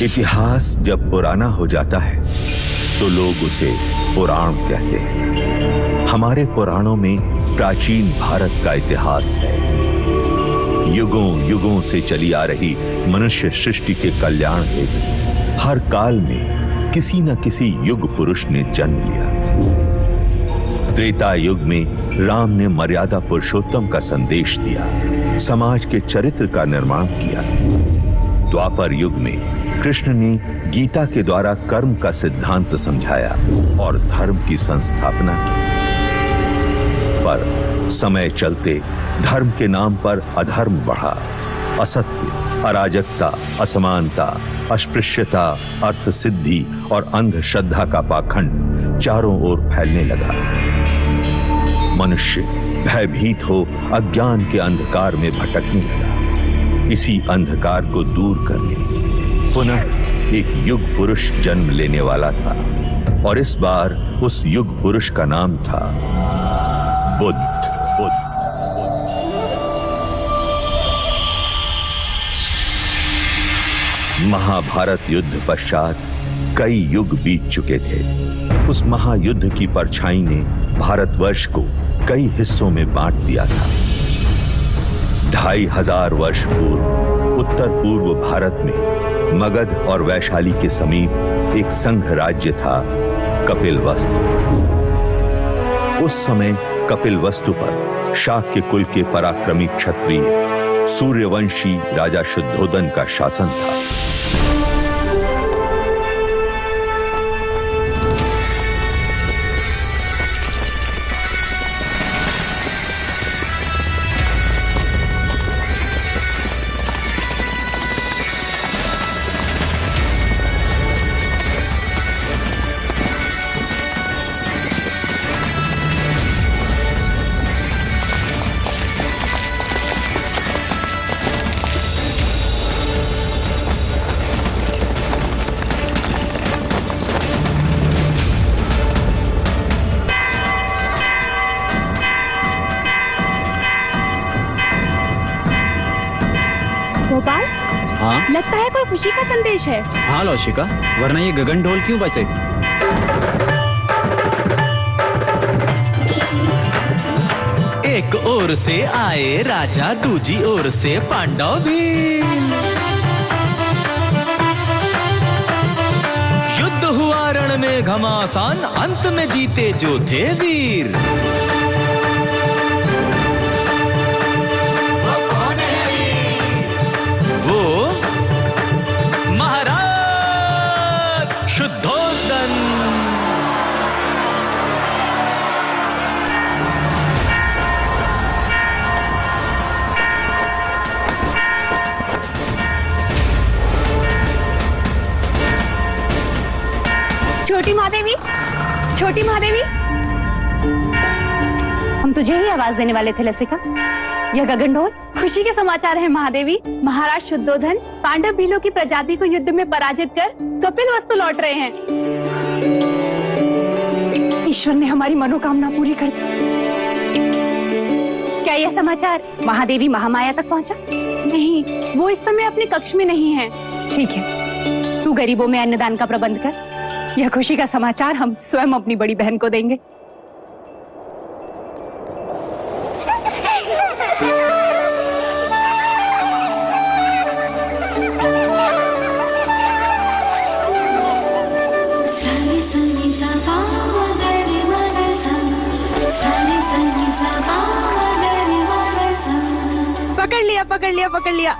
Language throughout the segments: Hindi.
इतिहास जब पुराना हो जाता है तो लोग उसे पुराण कहते हैं। हमारे पुराणों में प्राचीन भारत का इतिहास है। युगों युगों से चली आ रही मनुष्य सृष्टि के कल्याण हेतु हर काल में किसी न किसी युग पुरुष ने जन्म लिया। त्रेता युग में राम ने मर्यादा पुरुषोत्तम का संदेश दिया, समाज के चरित्र का निर्माण किया। द्वापर युग में कृष्ण ने गीता के द्वारा कर्म का सिद्धांत समझाया और धर्म की संस्थापना की। पर समय चलते धर्म के नाम पर अधर्म बढ़ा। असत्य, अराजकता, असमानता, अस्पृश्यता, अर्थ सिद्धि और अंधश्रद्धा का पाखंड चारों ओर फैलने लगा। मनुष्य भयभीत हो अज्ञान के अंधकार में भटकने लगा। इसी अंधकार को दूर करने पुनः एक युग पुरुष जन्म लेने वाला था और इस बार उस युग पुरुष का नाम था बुद्ध। महाभारत युद्ध पश्चात कई युग बीत चुके थे। उस महायुद्ध की परछाई ने भारतवर्ष को कई हिस्सों में बांट दिया था। 2500 वर्ष पूर्व उत्तर पूर्व भारत में मगध और वैशाली के समीप एक संघ राज्य था, कपिलवस्तु। उस समय कपिलवस्तु पर शाक्य कुल के पराक्रमी क्षत्रिय सूर्यवंशी राजा शुद्धोदन का शासन था। लगता है कोई खुशी का संदेश है। हाँ लौशिका, वरना ये गगन ढोल क्यों बजे? एक ओर से आए राजा, दूजी ओर से पांडव भी। युद्ध हुआ रण में घमासान, अंत में जीते जो थे वीर। छोटी महादेवी, हम तुझे ही आवाज देने वाले थे लसिका। यह गगन ढोल खुशी के समाचार है महादेवी। महाराज शुद्धोधन पांडव भीलों की प्रजाति को युद्ध में पराजित कर कपिलवस्तु लौट रहे हैं। ईश्वर ने हमारी मनोकामना पूरी कर दी। क्या यह समाचार महादेवी महामाया तक पहुंचा? नहीं, वो इस समय अपने कक्ष में नहीं है। ठीक है, तू गरीबों में अन्नदान का प्रबंध कर। यह खुशी का समाचार हम स्वयं अपनी बड़ी बहन को देंगे। पकड़ लिया, पकड़ लिया, पकड़ लिया।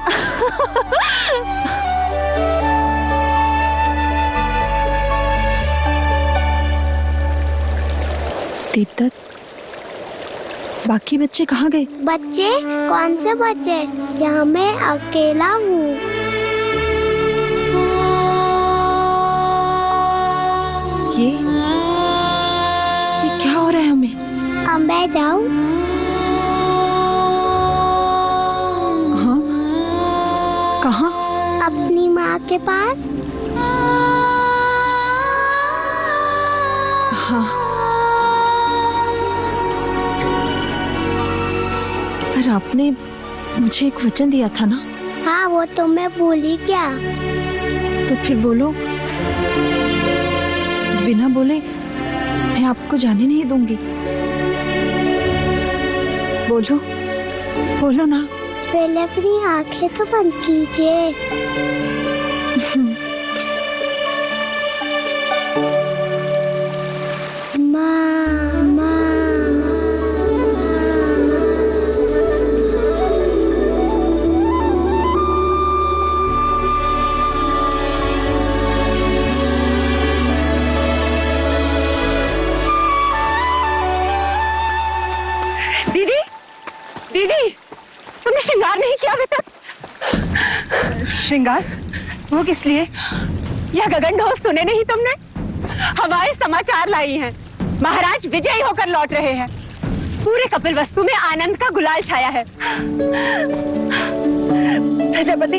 दीपदत्त, बाकी बच्चे कहाँ गए? बच्चे? कौन से बच्चे? यहाँ मैं अकेला हूँ। ये क्या हो रहा है हमें? अब मैं जाऊँ? हाँ, कहाँ? अपनी माँ के पास। हाँ, पर आपने मुझे एक वचन दिया था ना? हाँ, वो तो मैं भूली क्या। तो फिर बोलो। बिना बोले मैं आपको जाने नहीं दूंगी। बोलो, बोलो ना। पहले अपनी आंखें तो बंद कीजिए। श्रृंगार वो किस लिए? यह गगन ढोल सुने नहीं तुमने? हवाएं समाचार लाई हैं। महाराज विजयी होकर लौट रहे हैं। पूरे कपिल वस्तु में आनंद का गुलाल छाया है। प्रजापति,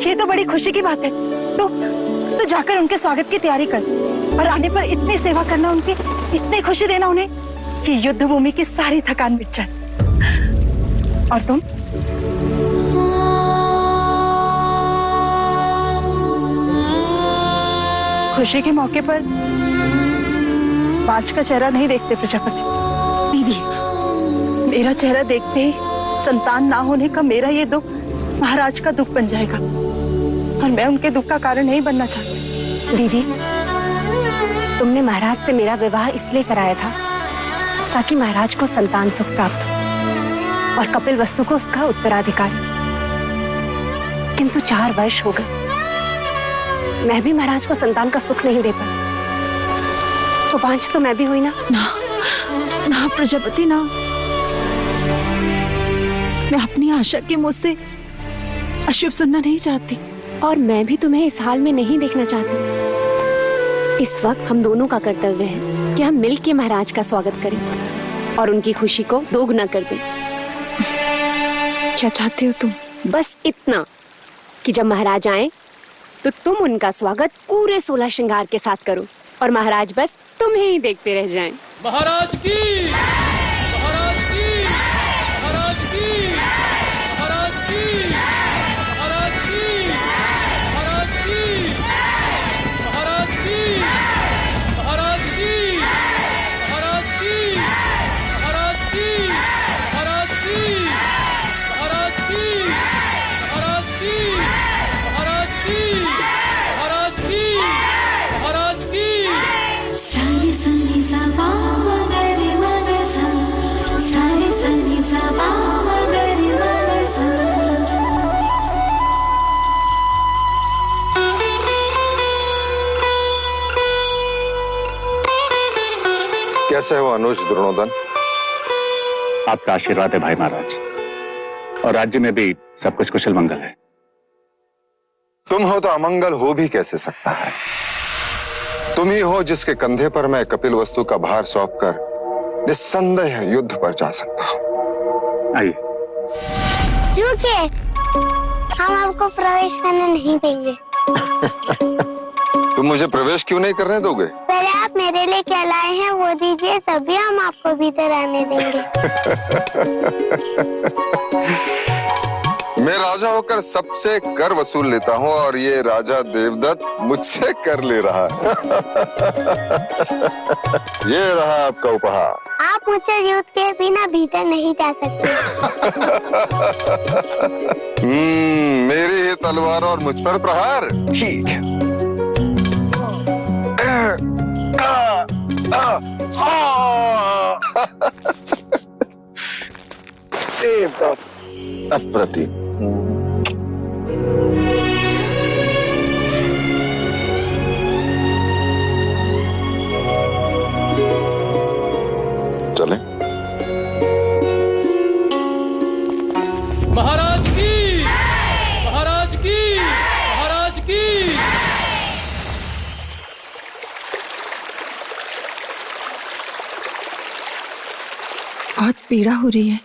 ये तो बड़ी खुशी की बात है। तो जाकर उनके स्वागत की तैयारी कर और आने पर इतनी सेवा करना, उनकी इतनी खुशी देना उन्हें कि युद्ध भूमि की सारी थकान मिट जाए। और तुम? खुशी के मौके पर बाज का चेहरा नहीं देखते प्रजापति। दीदी, मेरा चेहरा देखते ही संतान ना होने का मेरा ये दुख महाराज का दुख बन जाएगा और मैं उनके दुख का कारण नहीं बनना चाहती। दीदी, तुमने महाराज से मेरा विवाह इसलिए कराया था ताकि महाराज को संतान सुख प्राप्त हो और कपिल वस्तु को उसका उत्तराधिकारी। किंतु 4 वर्ष हो गए, मैं भी महाराज को संतान का सुख नहीं दे पाई। तो पांच तो मैं भी हुई ना। ना प्रजापति ना, मैं अपनी आशा के मुंह से अशुभ सुनना नहीं चाहती। और मैं भी तुम्हें इस हाल में नहीं देखना चाहती। इस वक्त हम दोनों का कर्तव्य है कि हम मिलकर महाराज का स्वागत करें और उनकी खुशी को दोगुना कर दें। क्या चाहती हो तुम? बस इतना कि जब महाराज आए तो तुम उनका स्वागत पूरे 16 श्रृंगार के साथ करो और महाराज बस तुम्हें ही देखते रह जाएं। महाराज की, महाराज की, महाराज की, महाराज की, महाराज की, महाराज की, महाराज की, महाराज की, महाराज की, महाराज की, महाराज की, महाराज की, महाराज की, महाराज की, महाराज की, महाराज की। कैसे हो अनुज द्रोणोदन? आपका आशीर्वाद है भाई महाराज, और राज्य में भी सब कुछ कुशल मंगल है। तुम हो तो अमंगल हो भी कैसे सकता है? तुम ही हो जिसके कंधे पर मैं कपिल वस्तु का भार सौंपकर निस्संदेह युद्ध पर जा सकता हूं। आइए। रुकिए, हम आपको प्रवेश करने नहीं देंगे। तुम मुझे प्रवेश क्यों नहीं करने दोगे? पहले आप मेरे लिए क्या लाए हैं वो दीजिए, तभी हम आपको भीतर आने देंगे। मैं राजा होकर सबसे कर वसूल लेता हूँ और ये राजा देवदत्त मुझसे कर ले रहा है। ये रहा आपका उपहार। आप मुझसे युद्ध के बिना भीतर नहीं जा सकते। मेरी ही तलवार और मुझ पर प्रहार। ठीक है। अप्रतिम। चले। महाराज की, महाराज की, महाराज की। बहुत पीड़ा हो रही है।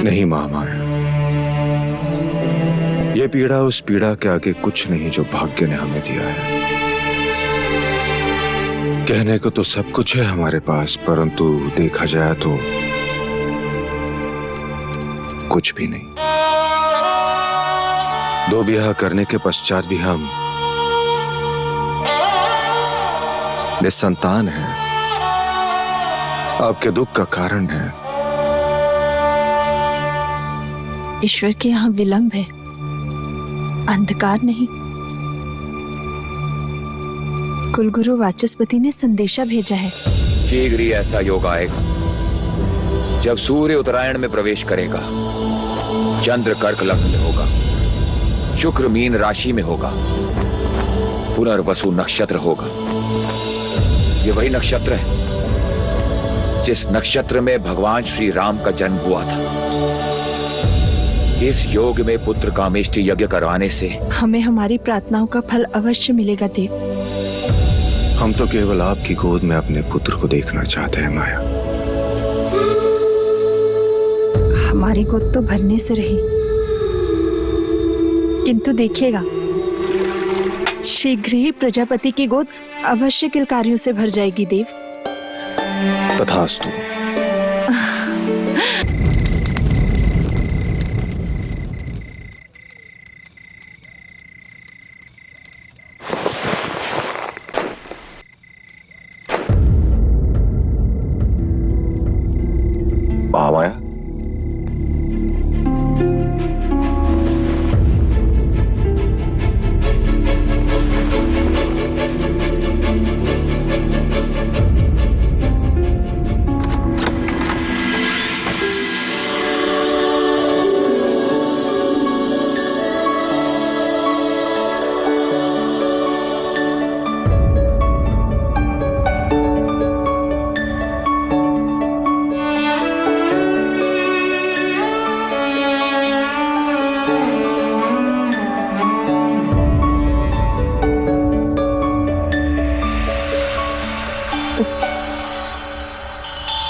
नहीं महामाया, ये पीड़ा उस पीड़ा के आगे कुछ नहीं जो भाग्य ने हमें दिया है। कहने को तो सब कुछ है हमारे पास, परंतु देखा जाए तो कुछ भी नहीं। 2 ब्याह करने के पश्चात भी हम निसंतान हैं। आपके दुख का कारण है। ईश्वर के यहाँ विलंब है, अंधकार नहीं। कुलगुरु वाचस्पति ने संदेशा भेजा है। शीघ्र ही ऐसा योग आएगा जब सूर्य उत्तरायण में प्रवेश करेगा, चंद्र कर्क लग्न में होगा, शुक्र मीन राशि में होगा, पुनर्वसु नक्षत्र होगा। ये वही नक्षत्र है जिस नक्षत्र में भगवान श्री राम का जन्म हुआ था। इस योग में पुत्र कामेष्टि यज्ञ करवाने से हमें हमारी प्रार्थनाओं का फल अवश्य मिलेगा देव। हम तो केवल आपकी गोद में अपने पुत्र को देखना चाहते हैं माया। हमारी गोद तो भरने से रही, किंतु देखिएगा शीघ्र ही प्रजापति की गोद अवश्य किलकारियों से भर जाएगी देव। तथास्तु। महामाया,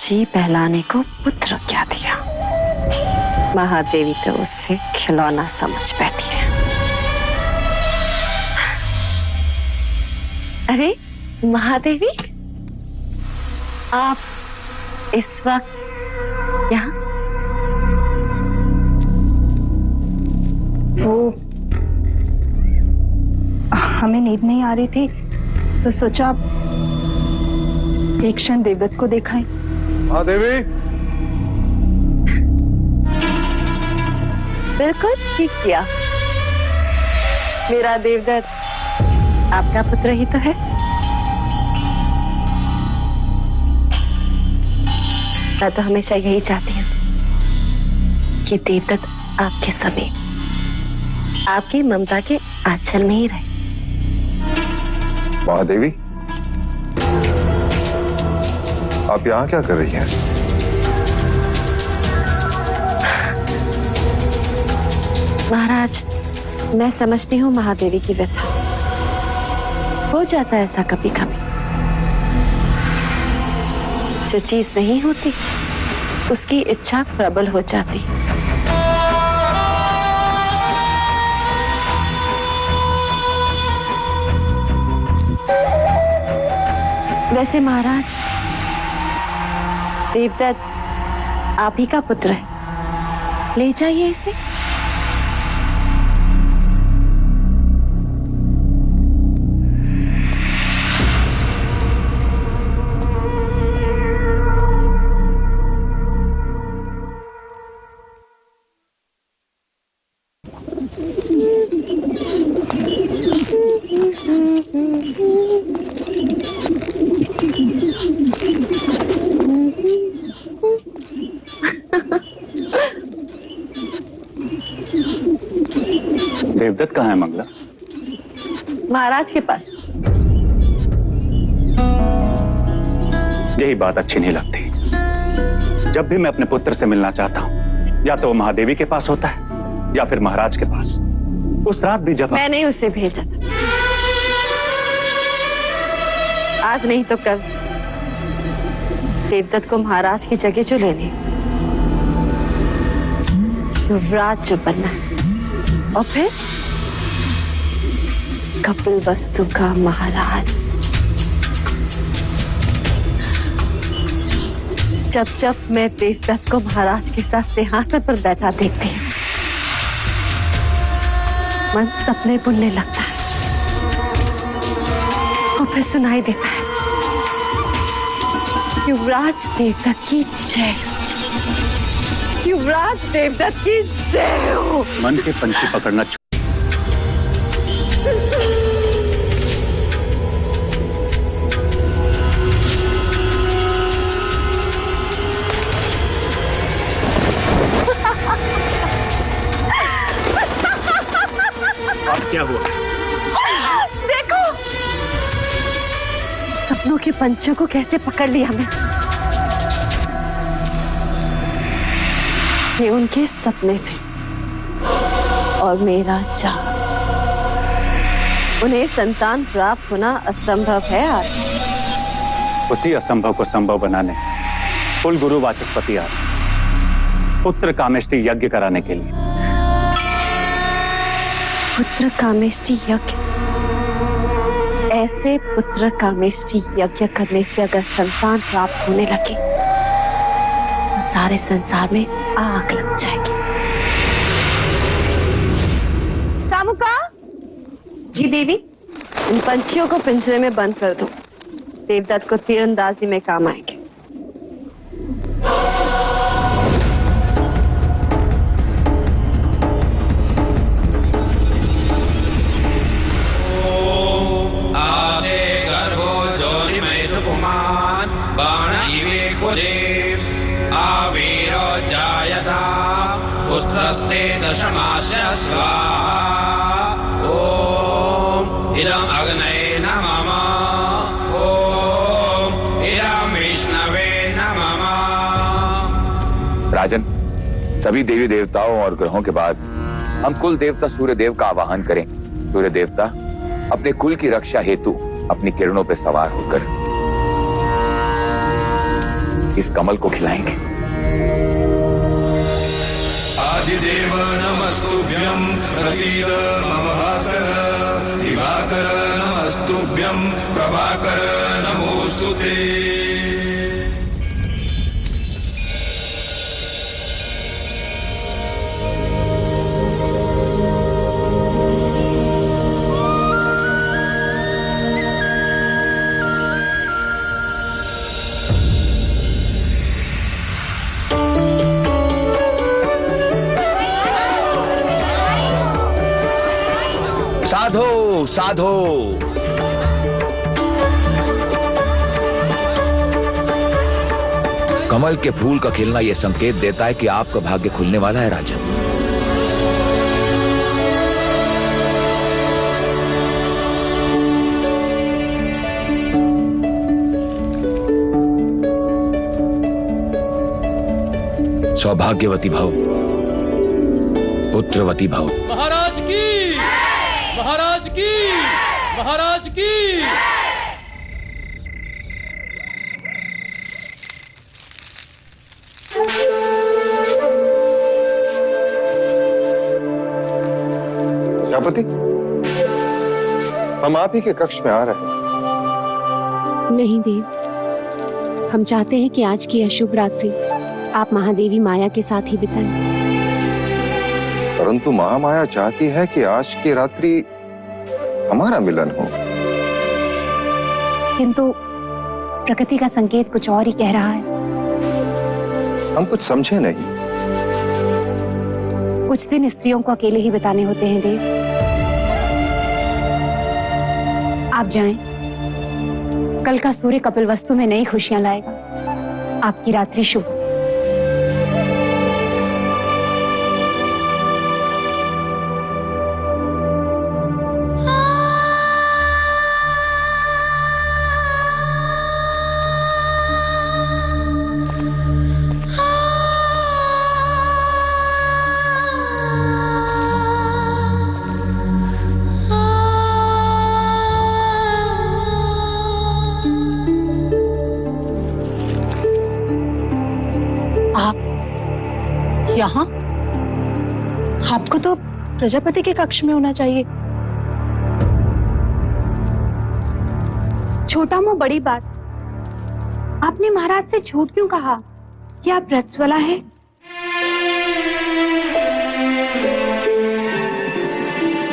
जी पहलाने को पुत्र क्या दिया, महादेवी तो उससे खिलौना समझ बैठी है। अरे महादेवी, आप इस वक्त यहाँ? वो हमें नींद नहीं आ रही थी तो सोचा एक क्षण देवदत्त को देखाएं। महादेवी, बिल्कुल ठीक किया। मेरा देवदत्त आपका पुत्र ही तो है। मैं तो हमेशा यही चाहती हूँ कि देवदत्त आपके समीप, आपकी ममता के आंचल में ही रहे। महादेवी, आप यहाँ क्या कर रही हैं? महाराज, मैं समझती हूँ महादेवी की व्यथा। हो जाता है ऐसा कभी कभी। जो चीज नहीं होती उसकी इच्छा प्रबल हो जाती। वैसे महाराज, देवदत्त आप ही का पुत्र है, ले जाइए इसे। देवदत्त कहाँ है मंगला? महाराज के पास। यही बात अच्छी नहीं लगती। जब भी मैं अपने पुत्र से मिलना चाहता हूँ, या तो वो महादेवी के पास होता है या फिर महाराज के पास। उस रात भी जब मैंने उसे भेजा था, आज नहीं तो कल देवदत्त को महाराज की जगह जो लेने, युवराज जो बनना है, और फिर कपिल वस्तु का महाराज। जब जब मैं देवदत्त को महाराज के साथ सिंहासन पर बैठा देखती हूँ, मन सपने बुनने लगता है और फिर सुनाई देता है, युवराज देवदत्त की जय, युवराज देवदत्त की जय हो। मन के पंछी पकड़ना क्या हुआ? देखो सपनों के पंछियों को कैसे पकड़ लिया मैं। ये उनके सपने थे और मेरा चाह। उन्हें संतान प्राप्त होना असंभव है आज। उसी असंभव को संभव बनाने कुल गुरु वाचस्पति आज पुत्र कामेष्टि यज्ञ कराने के लिए। पुत्र कामेष्टि यज्ञ? ऐसे पुत्र कामेष्टि यज्ञ करने से अगर संतान प्राप्त होने लगे तो सारे संसार में आग लग जाएगी। सामुका जी देवी, इन पंछियों को पिंजरे में बंद कर दो। देवदत्त को तीरंदाजी में काम आएंगे। पुत्रस्ते दशमास्य स्वाहा। ओम इदं अग्नये नमः। ओम इदं विष्णवे नमः। राजन, सभी देवी देवताओं और ग्रहों के बाद हम कुल देवता सूर्य देव का आवाहन करें। सूर्य देवता अपने कुल की रक्षा हेतु अपनी किरणों पर सवार होकर इस कमल को खिलाएंगे। आदिदेव नमस्तुभ्यं प्रसीद मम भास्कर। दिवाकर नमस्तुभ्यं प्रभाकर नमोस्तुते। साधो साधो, कमल के फूल का खिलना यह संकेत देता है कि आपका भाग्य खुलने वाला है राजन। सौभाग्यवती भव, पुत्रवती भव। महाराज की, महाराज की, महाराज की। प्रजापति, हम आप ही के कक्ष में आ रहे हैं। नहीं देव, हम चाहते हैं कि आज की अशुभ रात्रि आप महादेवी माया के साथ ही बिताएं। परंतु महामाया चाहती है कि आज की रात्रि हमारा मिलन हो। किंतु प्रकृति का संकेत कुछ और ही कह रहा है। हम कुछ समझे नहीं। कुछ दिन स्त्रियों को अकेले ही बिताने होते हैं देव। आप जाएं। कल का सूर्य कपिलवस्तु में नई खुशियां लाएगा। आपकी रात्रि शुभ। यहाँ? आपको तो प्रजापति के कक्ष में होना चाहिए। छोटा मुंह बड़ी बात। आपने महाराज से झूठ क्यों कहा? क्या प्रज्वला है?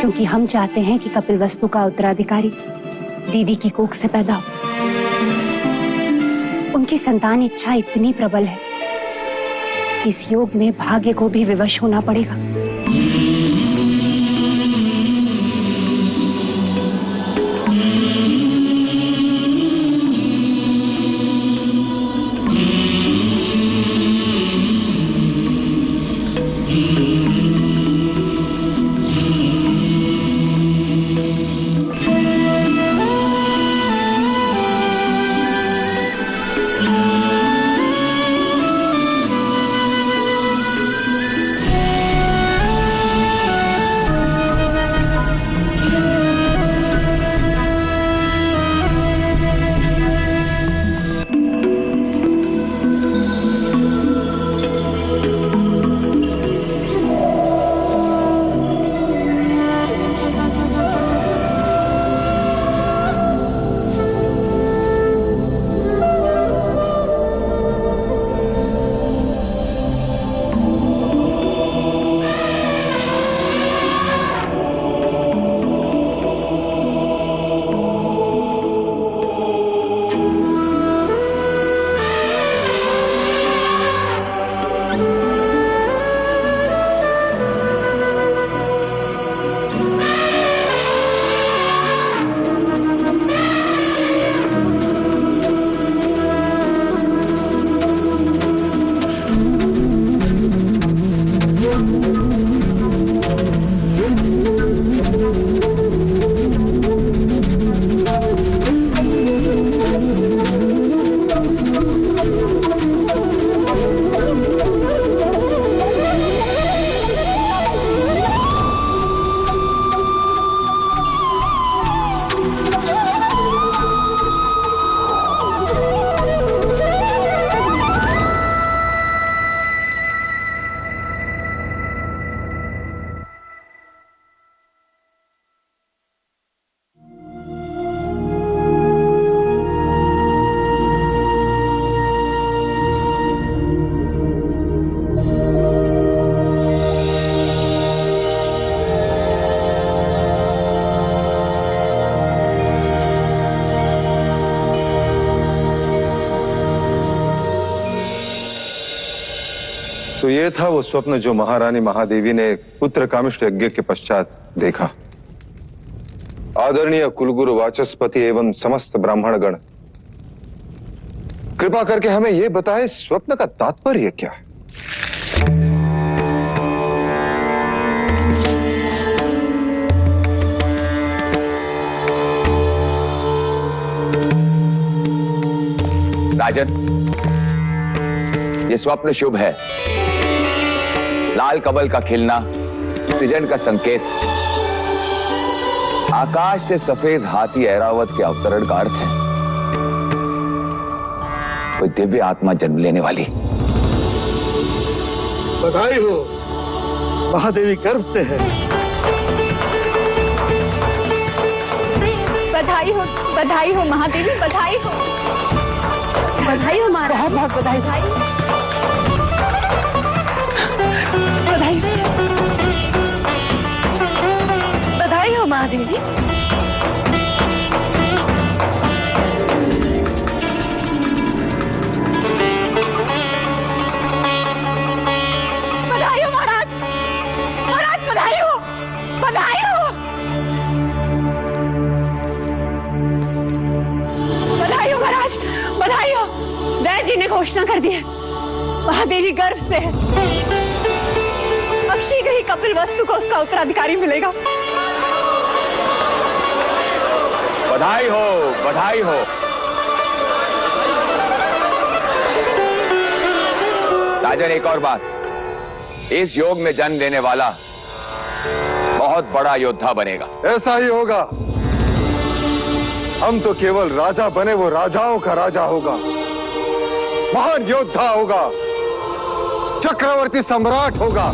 क्योंकि हम चाहते हैं कि कपिलवस्तु का उत्तराधिकारी दीदी की कोख से पैदा हो। उनकी संतान इच्छा इतनी प्रबल है, इस योग में भाग्य को भी विवश होना पड़ेगा। तो ये था वो स्वप्न जो महारानी महादेवी ने पुत्र कामिष्ठ यज्ञ के पश्चात देखा। आदरणीय कुलगुरु वाचस्पति एवं समस्त ब्राह्मणगण, कृपा करके हमें यह बताएं स्वप्न का तात्पर्य क्या है? राजन, ये स्वप्न शुभ है। लाल कमल का खिलना सृजन का संकेत, आकाश से सफेद हाथी ऐरावत के अवतरण का अर्थ है। कोई दिव्य आत्मा जन्म लेने वाली। बधाई हो, महादेवी गर्भ से है। बधाई हो महादेवी, बधाई हो महाराज, बहुत बहुत बधाई। बधाई हो महादेवी। बधाई हो महाराज, बधाई हो। बधाई हो महाराज, बधाई हो। वैद्य जी ने घोषणा कर दी है, महादेवी गर्भ से है। अब शीघ्र ही कपिलवस्तु को उसका उत्तराधिकारी मिलेगा। बधाई हो, बधाई हो। राजन, एक और बात, इस योग में जन्म लेने वाला बहुत बड़ा योद्धा बनेगा। ऐसा ही होगा। हम तो केवल राजा बने, वो राजाओं का राजा होगा, महान योद्धा होगा, चक्रवर्ती सम्राट होगा।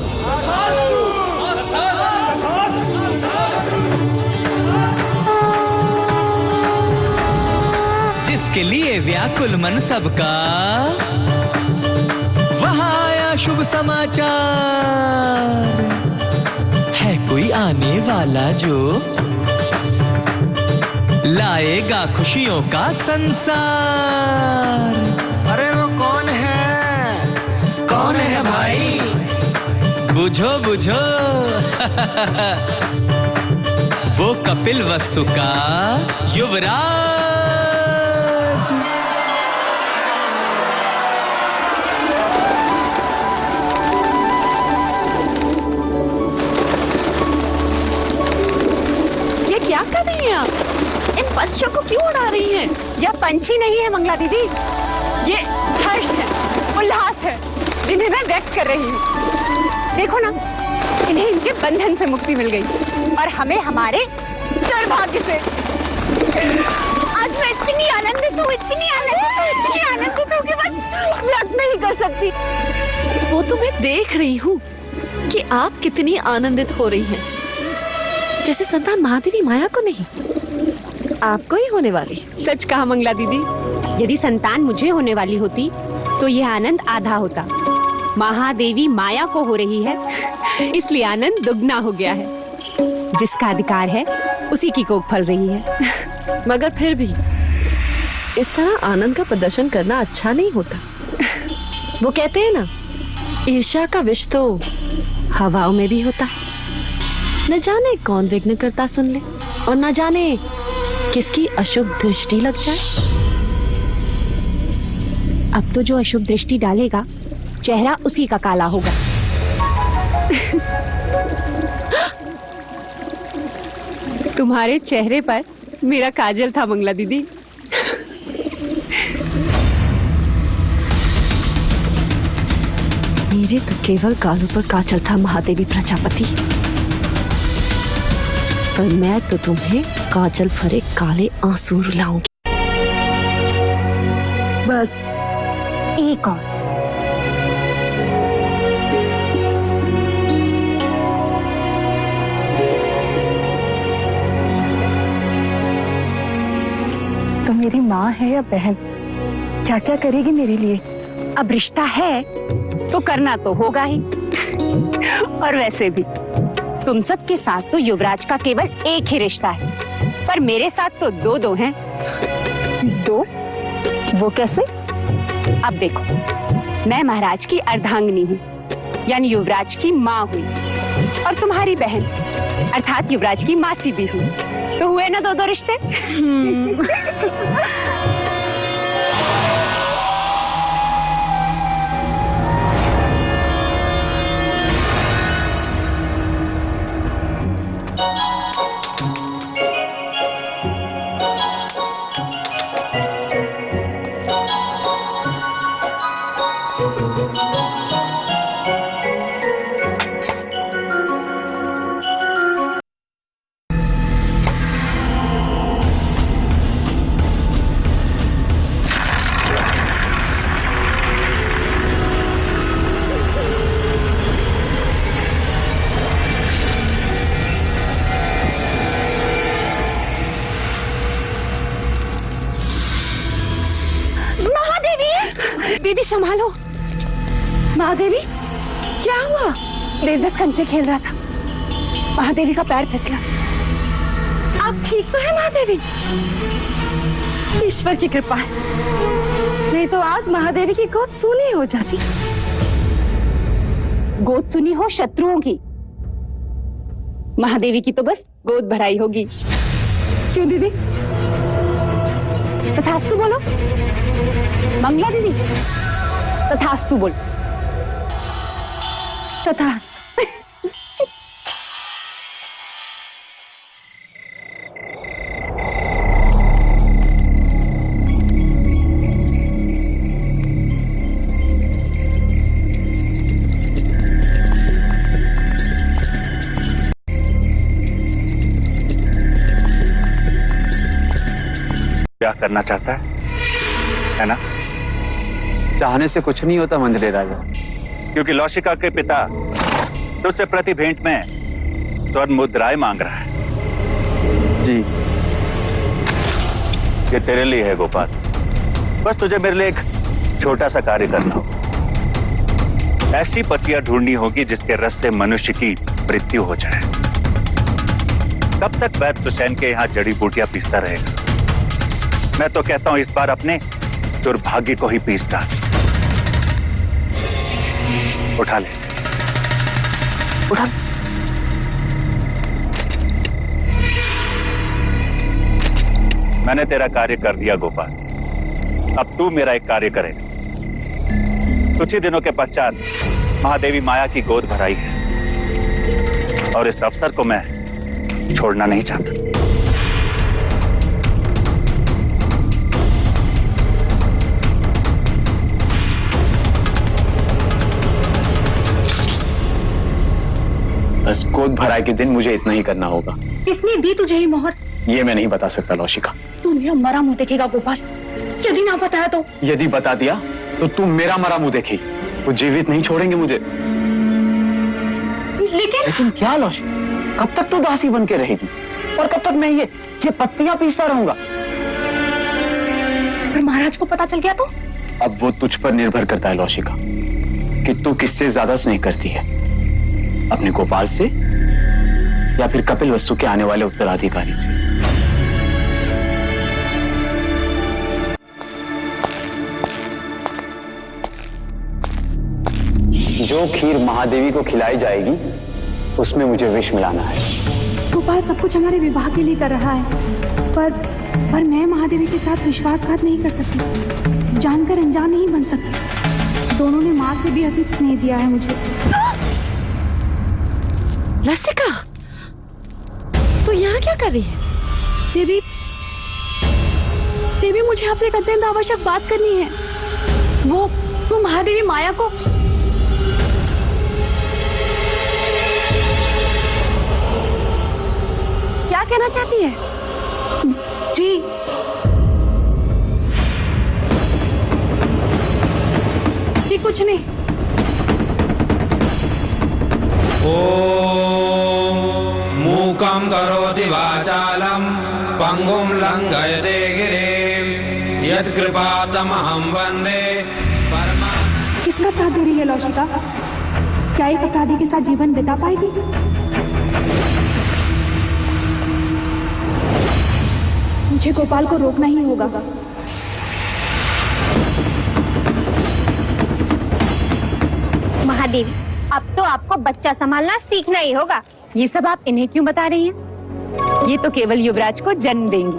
जिसके लिए व्याकुल मन सबका, शुभ समाचार है, कोई आने वाला जो लाएगा खुशियों का संसार। अरे वो कौन है? कौन है भाई? बुझो बुझो वो कपिल वस्तु का युवराज। ये क्या कर रही हैं आप? इन पंछियों को क्यों उड़ा रही हैं? यह पंछी नहीं है मंगला दीदी, ये हर्ष है, उल्लास है, जिन्हें मैं व्यक्त कर रही हूँ। देखो ना, इन्हें इनके बंधन से मुक्ति मिल गई और हमें हमारे दुर्भाग्य से। आज मैं इतनी आनंदित हूँ, इतनी आनंदित हूँ कि बस व्यक्त नहीं कर सकती। वो तो मैं देख रही हूँ कि आप कितनी आनंदित हो रही हैं। जैसे संतान महादेवी माया को नहीं, आपको ही होने वाली। सच कहा मंगला दीदी, यदि संतान मुझे होने वाली होती तो यह आनंद आधा होता। महादेवी माया को हो रही है, इसलिए आनंद दुगना हो गया है। जिसका अधिकार है उसी की कोख फल रही है। मगर फिर भी इस तरह आनंद का प्रदर्शन करना अच्छा नहीं होता। वो कहते हैं ना, ईर्ष्या का विष तो हवाओं में भी होता है। न जाने कौन विघ्न करता सुन ले और न जाने किसकी अशुभ दृष्टि लग जाए। अब तो जो अशुभ दृष्टि डालेगा चेहरा उसी का काला होगा। तुम्हारे चेहरे पर मेरा काजल था मंगला दीदी। मेरे तो केवल गालों पर काजल था महादेवी प्रजापति, पर मैं तो तुम्हें काजल भरे काले आंसू रुलाऊंगी। बस एक और। तो मेरी माँ है या बहन, क्या क्या करेगी मेरे लिए? अब रिश्ता है तो करना तो होगा ही। और वैसे भी तुम सबके साथ तो युवराज का केवल एक ही रिश्ता है, पर मेरे साथ तो दो दो हैं। दो? वो कैसे? अब देखो, मैं महाराज की अर्धांगिनी हूँ, यानी युवराज की माँ हुई, और तुम्हारी बहन अर्थात युवराज की मासी भी हुई। तो हुए ना दो दो रिश्ते। दीदी संभालो। महादेवी, क्या हुआ? देवदत्त कंचे खेल रहा था, महादेवी का पैर फिसला। आप ठीक तो है महादेवी? ईश्वर की कृपा है, नहीं तो आज महादेवी की गोद सूनी हो जाती। गोद सुनी हो शत्रुओं की, महादेवी की तो बस गोद भराई होगी। क्यों दीदी? तथास्तु बोलो। मंगला दीदी, तथास्तु बोल। तथास्तु। क्या करना चाहता है ना? चाहने से कुछ नहीं होता मंझले राजा, क्योंकि लौशिका के पिता तुझसे प्रति भेंट में स्वर्ण मुद्राएं मांग रहा है। जी, ये तेरे लिए है गोपाल, बस तुझे मेरे लिए एक छोटा सा कार्य करना हो। ऐसी पतियां ढूंढनी होगी जिसके रस से मनुष्य की मृत्यु हो जाए। तब तक वैद्य सुसैन के यहाँ जड़ी बूटियां पीसता रहेगा। मैं तो कहता हूं इस बार अपने दुर्भाग्य को ही पीसता। उठा ले, उठा। मैंने तेरा कार्य कर दिया गोपाल, अब तू मेरा एक कार्य करेगा। कुछ ही दिनों के पश्चात महादेवी माया की गोद भराई है और इस अवसर को मैं छोड़ना नहीं चाहता। बस गोद भराई के दिन मुझे इतना ही करना होगा। किसने दी तुझे ये मोहर? ये मैं नहीं बता सकता लौशिका। तू मेरा मरा मुंह देखेगा गोपाल, यदि ना बताया तो? यदि बता दिया तो तुम मेरा मरा मुंह देखेगी। वो जीवित नहीं छोड़ेंगे मुझे। लेकिन क्या लौशिका, कब तक तू दासी बन के रहेगी और कब तक मैं ये पत्तियां पीसता रहूंगा? पर महाराज को पता चल गया तो? अब वो तुझ पर निर्भर करता है लौशिका कि तू किससे ज्यादा स्नेह करती है, अपने गोपाल से या फिर कपिल वस्तु के आने वाले उत्तराधिकारी से। जो खीर महादेवी को खिलाई जाएगी उसमें मुझे विष मिलाना है। गोपाल सब कुछ हमारे विवाह के लिए कर रहा है, पर मैं महादेवी के साथ विश्वासघात नहीं कर सकती, जानकर अनजान नहीं बन सकती। दोनों ने माँ से भी अधिक स्नेह दिया है मुझे। लसिका, तो यहाँ क्या कर रही है? देवी मुझे आपसे एक अत्यंत आवश्यक बात करनी है। वो महादेवी माया को क्या कहना चाहती है? जी कुछ नहीं। ओम मूकं करोति वाचालं पंगुं लंघयते गिरिं यत्कृपातमहं वन्दे परमा। किसका साथ दे रही है लौशिका? क्या एक अपराधी के साथ जीवन बिता पाएगी? मुझे गोपाल को रोकना ही होगा। महादेवी, अब तो आपको बच्चा संभालना सीखना ही होगा। ये सब आप इन्हें क्यों बता रही हैं? ये तो केवल युवराज को जन्म देंगी,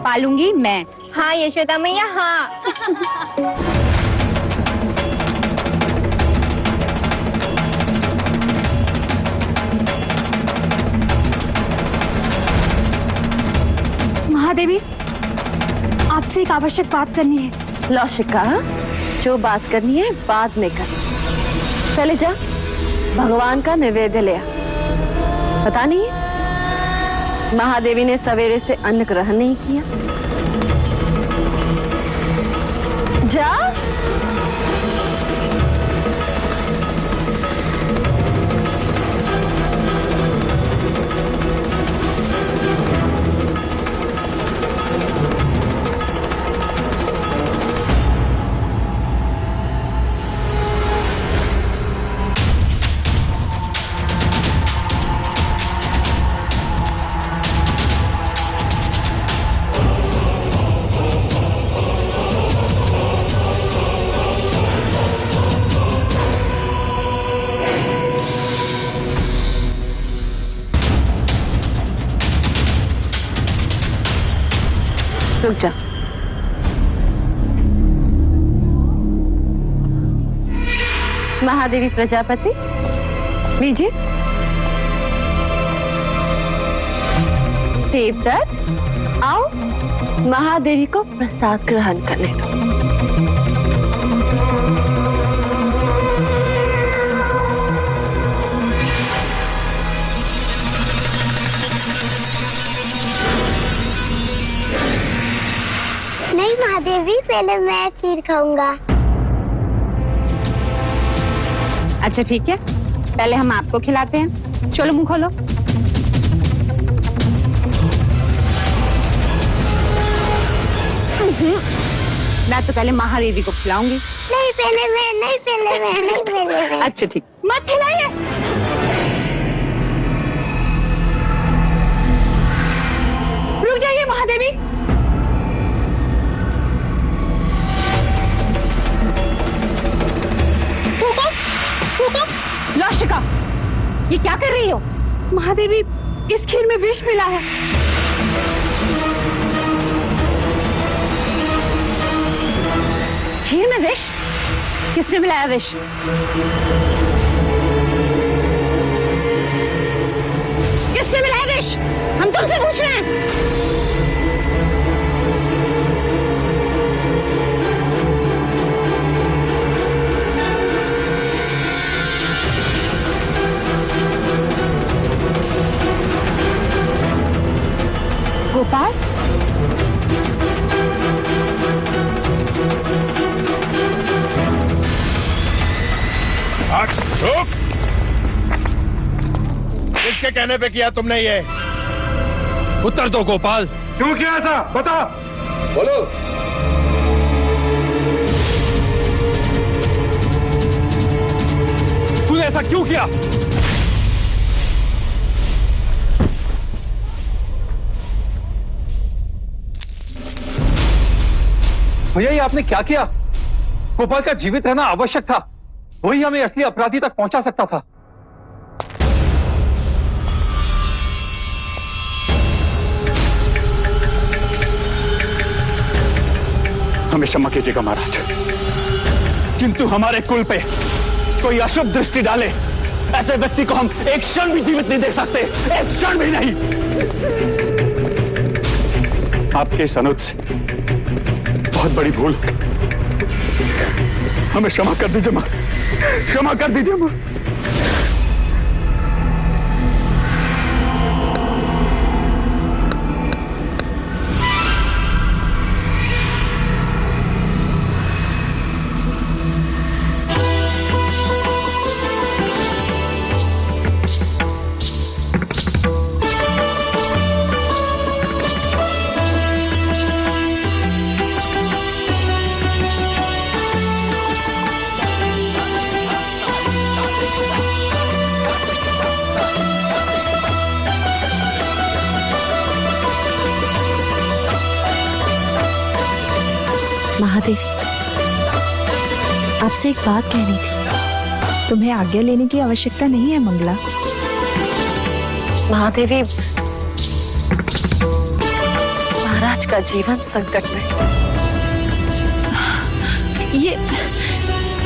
पालूंगी मैं। हाँ यशोदा मैया, हाँ। महादेवी, आपसे एक आवश्यक बात करनी है। लौशिका, जो बात करनी है बाद में कर। चले जा, भगवान का निवेद्य ले आ। पता नहीं महादेवी ने सवेरे से अन्न ग्रहण नहीं किया। जा। रुक जा। महादेवी प्रजापति, लीजिए। देवदत्त, आओ महादेवी को प्रसाद ग्रहण करने दो। नहीं महादेवी, पहले मैं खीर खाऊंगा। अच्छा ठीक है, पहले हम आपको खिलाते हैं। चलो मुंह खोलो। ना मैं तो पहले महादेवी को खिलाऊंगी। नहीं पहले मैं, नहीं पहले मैं, नहीं पहले मैं। अच्छा ठीक, मत खिलाइए। रुक जाइए महादेवी। फूको, फूको। लौशिका, ये क्या कर रही हो? महादेवी, इस खीर में विष मिला है। खीर में विष? किसने मिलाया विष? किसने मिलाया विष? हम तुमसे पूछ रहे हैं। गोपाल, चुप! किसके कहने पे किया तुमने ये? उत्तर दो गोपाल। क्यों किया था? बता। बोलो। तूने ऐसा क्यों किया? भैया, ये आपने क्या किया? गोपाल का जीवित रहना आवश्यक था, वही हमें असली अपराधी तक पहुंचा सकता था। हमें क्षमा कीजिएगा महाराज, किंतु हमारे कुल पे कोई अशुभ दृष्टि डाले ऐसे व्यक्ति को हम एक क्षण भी जीवित नहीं देख सकते, एक क्षण भी नहीं। आपके इस अनुज से बहुत बड़ी भूल, हमें क्षमा कर दीजिए मां, क्षमा कर दीजिए मां। महादेवी, आपसे एक बात कहनी थी। तुम्हें आज्ञा लेने की आवश्यकता नहीं है मंगला। महादेवी, महाराज का जीवन संकट में।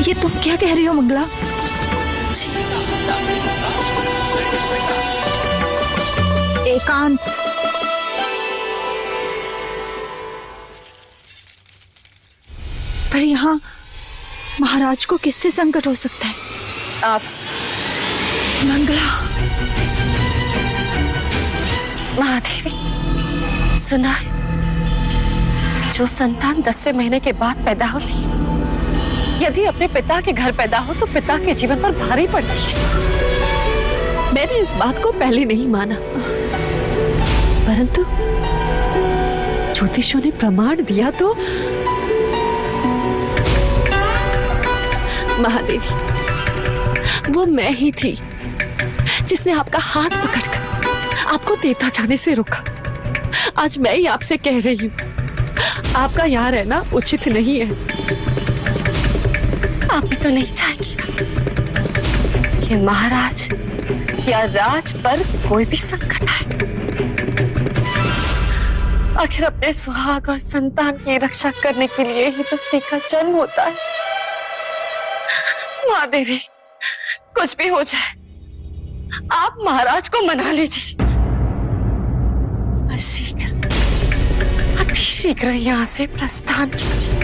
ये तुम क्या कह रही हो मंगला? एकांत। पर यहाँ महाराज को किससे संकट हो सकता है? आप। मंगला। महादेवी, सुना है, जो संतान 10वें महीने के बाद पैदा होती है, यदि अपने पिता के घर पैदा हो तो पिता के जीवन पर भारी पड़ती है। मैंने इस बात को पहले नहीं माना, परंतु ज्योतिषों ने प्रमाण दिया तो महादेवी, वो मैं ही थी जिसने आपका हाथ पकड़कर आपको देता जाने से रोका। आज मैं ही आपसे कह रही हूँ, आपका यहाँ रहना उचित नहीं है। आप भी तो नहीं चाहेंगे कि महाराज या राज पर कोई भी संकट आए। आखिर अपने सुहाग और संतान की रक्षा करने के लिए ही तो स्त्री का जन्म होता है। महादेवी, कुछ भी हो जाए, आप महाराज को मना लीजिए। अति शीघ्र यहाँ से प्रस्थान कीजिए।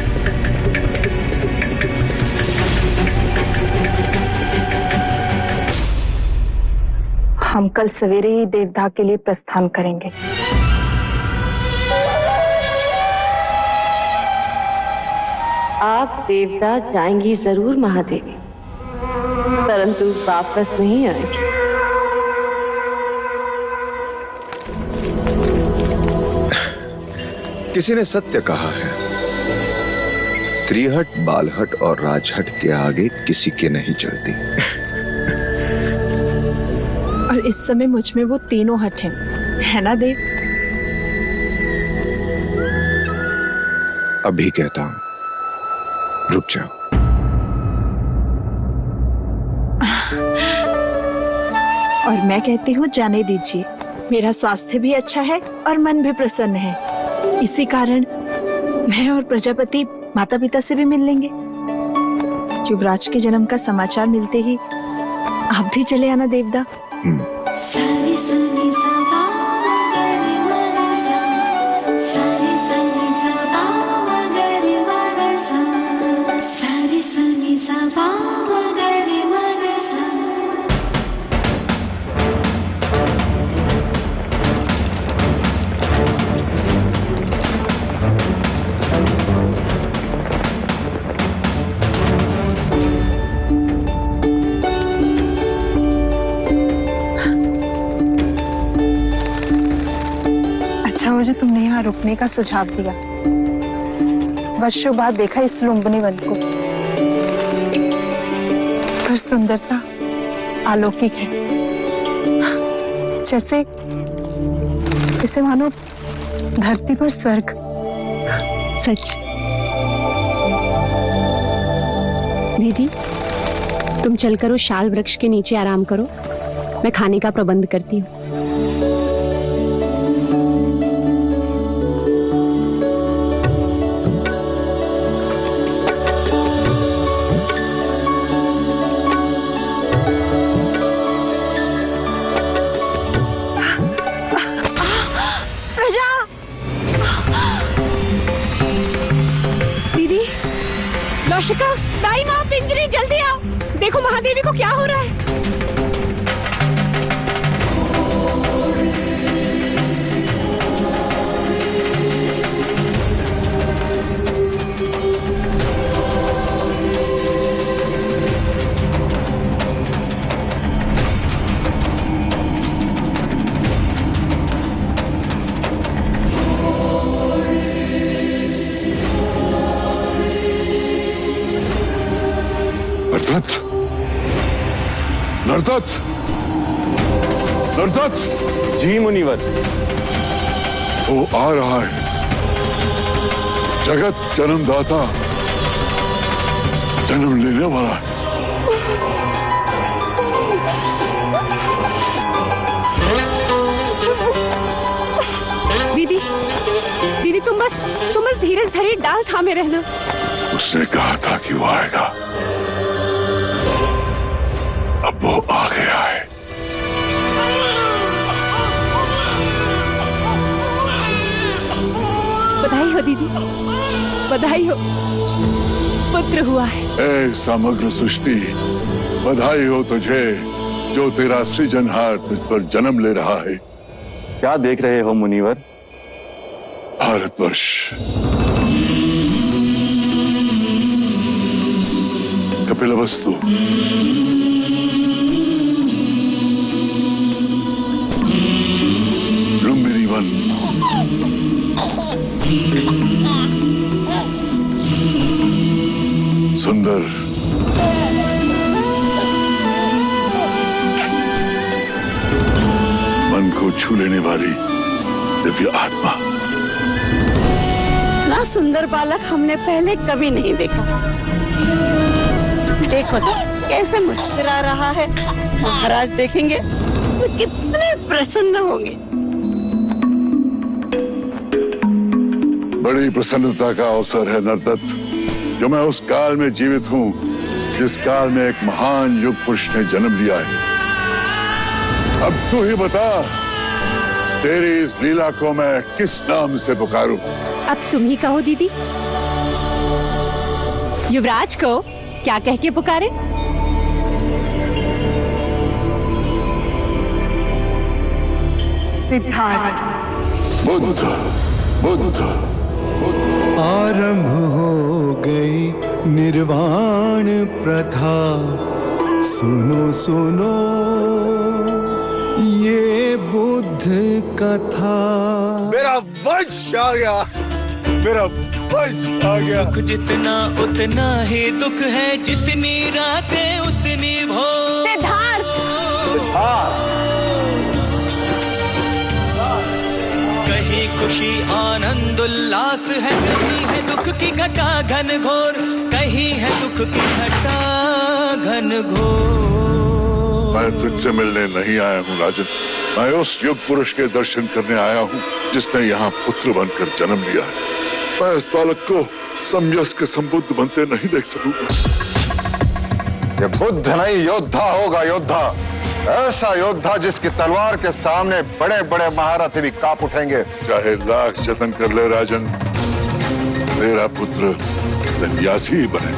हम कल सवेरे ही देवदाह के लिए प्रस्थान करेंगे। आप देवदाह जाएंगी जरूर महादेवी, परंतु वापस नहीं आएंगी। किसी ने सत्य कहा है, स्त्रीहट, बालहट और राजहट के आगे किसी के नहीं चलती। और इस समय मुझ में वो तीनों हट हैं, है ना देव? अभी कहता हूं, रुक जाओ। और मैं कहती हूँ जाने दीजिए, मेरा स्वास्थ्य भी अच्छा है और मन भी प्रसन्न है। इसी कारण मैं और प्रजापति माता पिता से भी मिल लेंगे। युवराज के जन्म का समाचार मिलते ही आप भी चले आना देवदा। मुझे तुमने यहाँ रुकने का सुझाव दिया। वर्षों बाद देखा इस लुम्बिनी वन को, पर सुंदरता अलौकिक है, जैसे मानो धरती पर स्वर्ग। सच। दीदी, तुम चलकर उस शाल वृक्ष के नीचे आराम करो, मैं खाने का प्रबंध करती हूँ। दाई माँ, पिंजरी जल्दी आओ, देखो महादेवी को क्या हो रहा है। नरदत्त, नरदत्त। जी मुनिवर। वो आ रहा है, जगत जन्मदाता जन्म लेने वाला है। दीदी, दीदी तुम बस धीरज धरे डाल थामे रहना। उसने कहा था कि वो आएगा, अब वो आ गया है। बधाई हो दीदी, बधाई हो, पुत्र हुआ है। ए समग्र सृष्टि, बधाई हो तुझे जो तेरा सृजनहार तुझ पर जन्म ले रहा है। क्या देख रहे हो मुनिवर? भारतवर्ष। कपिलवस्तु, लुम्बिनी वन, सुंदर, मन को छू लेने वाली दिव्य आत्मा। इतना सुंदर बालक हमने पहले कभी नहीं देखा। देखो तो कैसे मुस्कुरा रहा है, महाराज देखेंगे तो कितने प्रसन्न होंगे। बड़ी प्रसन्नता का अवसर है नरदत्त, जो मैं उस काल में जीवित हूँ जिस काल में एक महान युग पुरुष ने जन्म लिया है। अब तू ही बता, तेरी इस लीला को मैं किस नाम से पुकारूं? अब तुम ही कहो दीदी। युवराज को क्या कह के पुकारे? सिद्धार्थ। बुद्ध, बुद्ध। आरंभ हो गई निर्वाण प्रथा, सुनो सुनो ये बुद्ध कथा। मेरा वंश आ गया, मेरा आ गया। दुख जितना उतना ही दुख है, जितनी रातें उतनी भोर। सिद्धार्थ, कहीं खुशी आनंद उल्लास है, कहीं है दुख की घटा घन घोर, कहीं है दुख की घटा घन घोर। मैं तुझसे मिलने नहीं आया हूँ राजन, मैं उस युग पुरुष के दर्शन करने आया हूँ जिसने यहाँ पुत्र बनकर जन्म लिया है। मैं इस बालक को समयस्क के संबुद्ध बनते नहीं देख सकूंगा। ये बुद्ध नहीं, योद्धा होगा, योद्धा। ऐसा योद्धा जिसकी तलवार के सामने बड़े बड़े महारथी भी कांप उठेंगे। चाहे लाख जतन कर ले राजन, मेरा पुत्र सन्यासी ही बने।